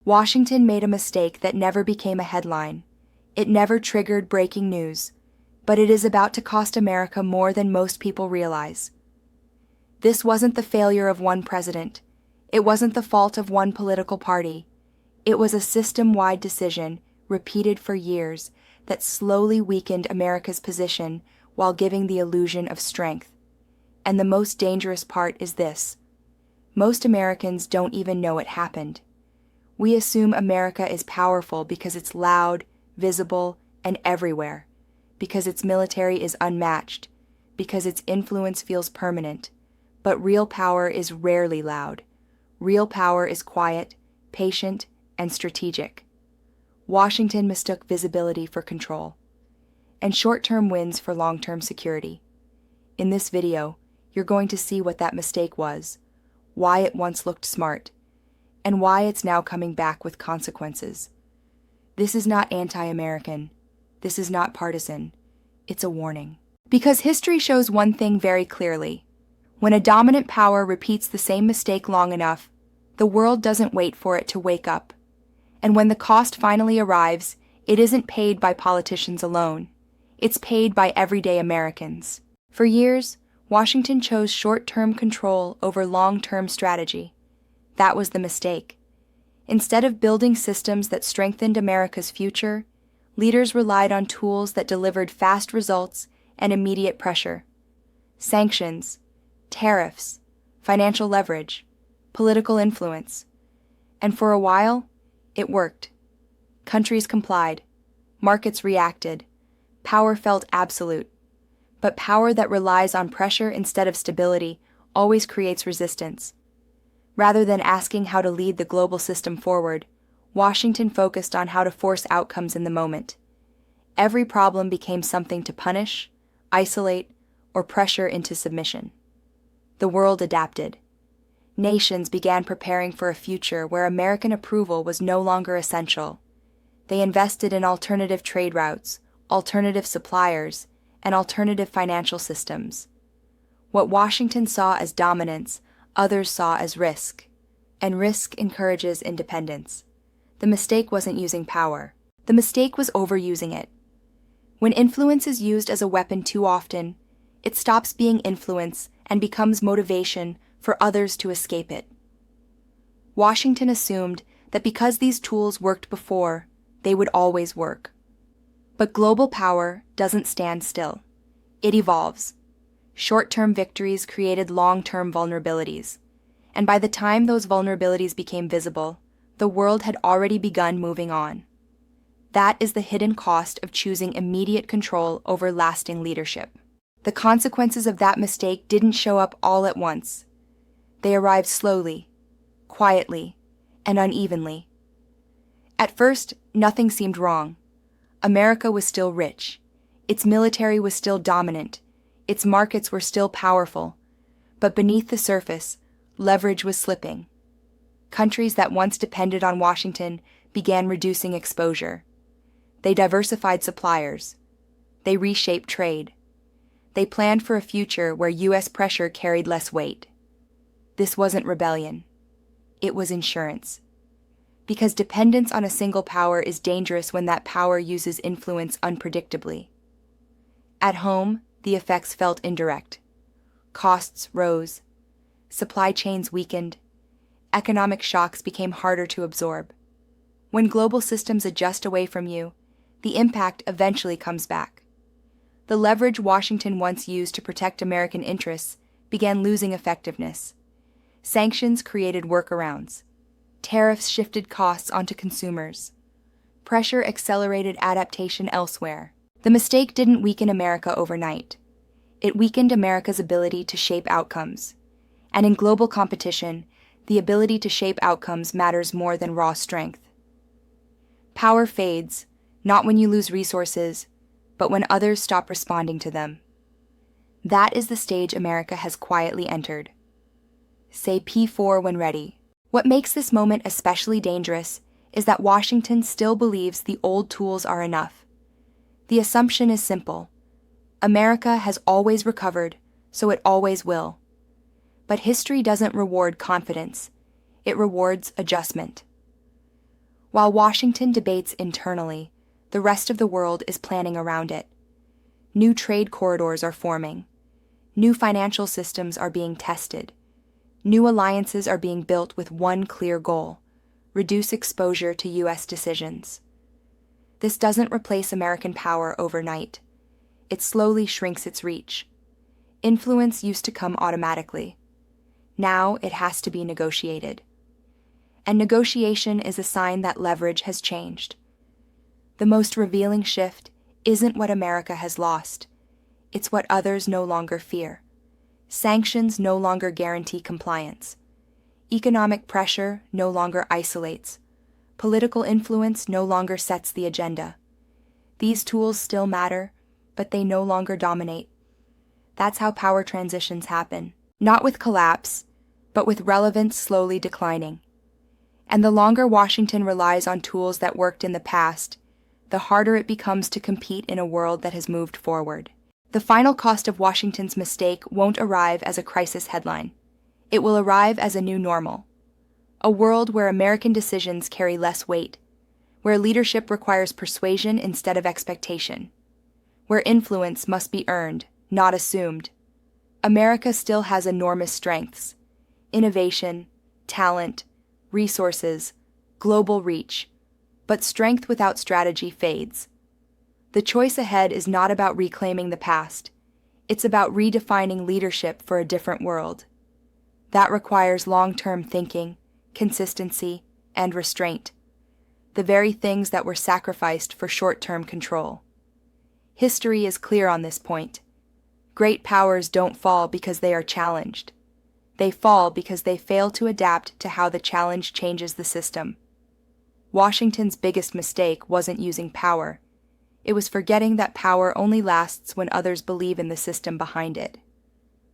Washington made a mistake that never became a headline. It never triggered breaking news, but it is about to cost America more than most people realize. This wasn't the failure of one president. It wasn't the fault of one political party. It was a system-wide decision, repeated for years, that slowly weakened America's position while giving the illusion of strength. And the most dangerous part is this: most Americans don't even know it happened. We assume America is powerful because it's loud, visible, and everywhere, because its military is unmatched, because its influence feels permanent. But real power is rarely loud. Real power is quiet, patient, and strategic. Washington mistook visibility for control, and short-term wins for long-term security. In this video, you're going to see what that mistake was, why it once looked smart, and why it's now coming back with consequences. This is not anti-American. This is not partisan. It's a warning. Because history shows one thing very clearly. When a dominant power repeats the same mistake long enough, the world doesn't wait for it to wake up. And when the cost finally arrives, it isn't paid by politicians alone. It's paid by everyday Americans. For years, Washington chose short-term control over long-term strategy. That was the mistake. Instead of building systems that strengthened America's future, leaders relied on tools that delivered fast results and immediate pressure. Sanctions, tariffs, financial leverage, political influence. And for a while, it worked. Countries complied. Markets reacted. Power felt absolute. But power that relies on pressure instead of stability always creates resistance. Rather than asking how to lead the global system forward, Washington focused on how to force outcomes in the moment. Every problem became something to punish, isolate, or pressure into submission. The world adapted. Nations began preparing for a future where American approval was no longer essential. They invested in alternative trade routes, alternative suppliers, and alternative financial systems. What Washington saw as dominance, others saw as risk. And risk encourages independence. The mistake wasn't using power. The mistake was overusing it. When influence is used as a weapon too often, it stops being influence and becomes motivation for others to escape it. Washington assumed that because these tools worked before, they would always work. But global power doesn't stand still. It evolves. Short-term victories created long-term vulnerabilities. And by the time those vulnerabilities became visible, the world had already begun moving on. That is the hidden cost of choosing immediate control over lasting leadership. The consequences of that mistake didn't show up all at once. They arrived slowly, quietly, and unevenly. At first, nothing seemed wrong. America was still rich. Its military was still dominant. Its markets were still powerful. But beneath the surface, leverage was slipping. Countries that once depended on Washington began reducing exposure. They diversified suppliers. They reshaped trade. They planned for a future where U.S. pressure carried less weight. This wasn't rebellion. It was insurance. Because dependence on a single power is dangerous when that power uses influence unpredictably. At home, the effects felt indirect. Costs rose. Supply chains weakened. Economic shocks became harder to absorb. When global systems adjust away from you, the impact eventually comes back. The leverage Washington once used to protect American interests began losing effectiveness. Sanctions created workarounds. Tariffs shifted costs onto consumers. Pressure accelerated adaptation elsewhere. The mistake didn't weaken America overnight. It weakened America's ability to shape outcomes. And in global competition, the ability to shape outcomes matters more than raw strength. Power fades, not when you lose resources, but when others stop responding to them. That is the stage America has quietly entered. Say P4 when ready. What makes this moment especially dangerous is that Washington still believes the old tools are enough. The assumption is simple. America has always recovered, so it always will. But history doesn't reward confidence. It rewards adjustment. While Washington debates internally, the rest of the world is planning around it. New trade corridors are forming. New financial systems are being tested. New alliances are being built with one clear goal: reduce exposure to U.S. decisions. This doesn't replace American power overnight. It slowly shrinks its reach. Influence used to come automatically. Now it has to be negotiated. And negotiation is a sign that leverage has changed. The most revealing shift isn't what America has lost. It's what others no longer fear. Sanctions no longer guarantee compliance. Economic pressure no longer isolates. Political influence no longer sets the agenda. These tools still matter, but they no longer dominate. That's how power transitions happen. Not with collapse, but with relevance slowly declining. And the longer Washington relies on tools that worked in the past, the harder it becomes to compete in a world that has moved forward. The final cost of Washington's mistake won't arrive as a crisis headline. It will arrive as a new normal. A world where American decisions carry less weight, where leadership requires persuasion instead of expectation, where influence must be earned, not assumed. America still has enormous strengths: innovation, talent, resources, global reach, but strength without strategy fades. The choice ahead is not about reclaiming the past. It's about redefining leadership for a different world. That requires long-term thinking, consistency, and restraint, the very things that were sacrificed for short-term control. History is clear on this point. Great powers don't fall because they are challenged. They fall because they fail to adapt to how the challenge changes the system. Washington's biggest mistake wasn't using power. It was forgetting that power only lasts when others believe in the system behind it.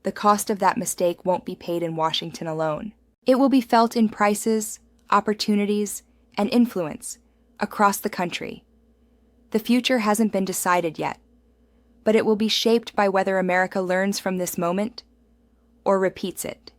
The cost of that mistake won't be paid in Washington alone. It will be felt in prices, opportunities, and influence across the country. The future hasn't been decided yet, but it will be shaped by whether America learns from this moment or repeats it.